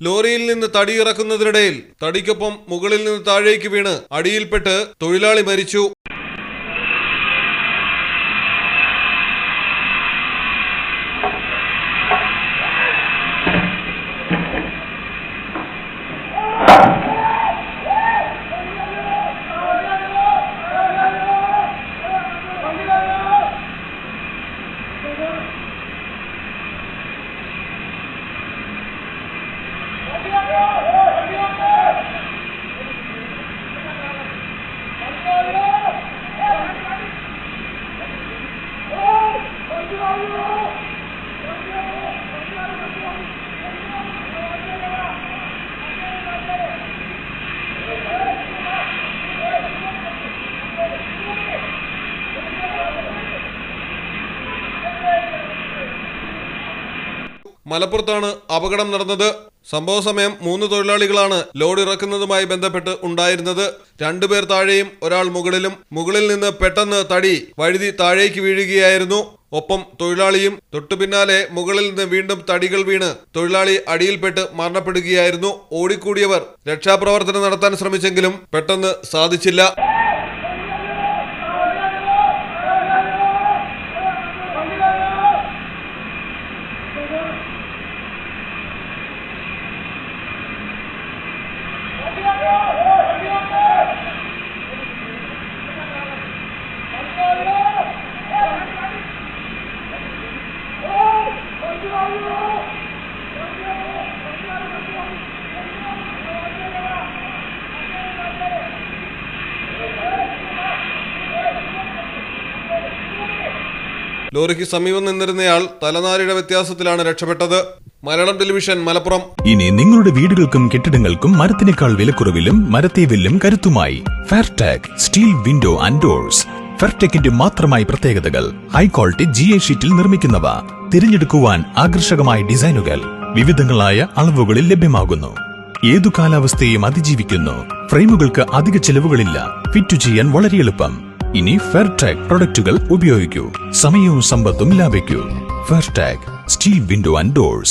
ലോറിയിൽ നിന്ന് തടി ഇറക്കുന്നതിനിടയിൽ തടിക്കൊപ്പം മുകളിൽ നിന്ന് താഴേക്ക് വീണ് അടിയിൽപ്പെട്ട് തൊഴിലാളി മരിച്ചു. മലപ്പുറത്താണ് അപകടം നടന്നത്. സംഭവ സമയം 3 തൊഴിലാളികളാണ് ലോഡ് ഇറക്കുന്നതുമായി ബന്ധപ്പെട്ട് ഉണ്ടായിരുന്നത്. 2 പേർ താഴെയും ഒരാൾ മുകളിലും. മുകളിൽ നിന്ന് പെട്ടെന്ന് തടി വഴുതി താഴേക്ക് വീഴുകയായിരുന്നു. ഒപ്പം തൊഴിലാളിയും. തൊട്ടു പിന്നാലെ മുകളിൽ നിന്ന് വീണ്ടും തടികൾ വീണ് തൊഴിലാളി അടിയിൽപ്പെട്ട് മരണപ്പെടുകയായിരുന്നു. ഓടിക്കൂടിയവർ രക്ഷാപ്രവർത്തനം നടത്താൻ ശ്രമിച്ചെങ്കിലും പെട്ടെന്ന് സാധിച്ചില്ല. ലോറിക്ക് സമീപം നിന്നിരുന്നയാൾ തലനാരിയുടെ വ്യത്യാസത്തിലാണ് രക്ഷപ്പെട്ടത്. മലയാളം ടെലിവിഷൻ, മലപ്പുറം. ഇനി നിങ്ങളുടെ വീടുകൾക്കും കെട്ടിടങ്ങൾക്കും മരത്തിനേക്കാൾ വിലക്കുറവിലും മരത്തെ വില്ലും കരുത്തുമായി ഫെയർടെക് സ്റ്റീൽ വിൻഡോ ആൻഡ് ഡോർസ്. ഫെയർടെക്കിന്റെ മാത്രമായി പ്രത്യേകതകൾ. ഹൈ ക്വാളിറ്റി GA ഷീറ്റിൽ നിർമ്മിക്കുന്നവ. തിരഞ്ഞെടുക്കുവാൻ ആകർഷകമായ ഡിസൈനുകൾ വിവിധങ്ങളായ അളവുകളിൽ ലഭ്യമാകുന്നു. ഏതു കാലാവസ്ഥയെയും അതിജീവിക്കുന്നു. ഫ്രെയിമുകൾക്ക് അധിക ചെലവുകളില്ല. ഫിറ്റ് ചെയ്യാൻ വളരെ എളുപ്പം. ഇനി ഫെയർടെക് പ്രൊഡക്റ്റുകൾ ഉപയോഗിക്കൂ. സമയവും സമ്പത്തും ലാഭിക്കൂ. ഫെയർടെക് സ്റ്റീൽ വിൻഡോ ആൻഡ് ഡോർസ്.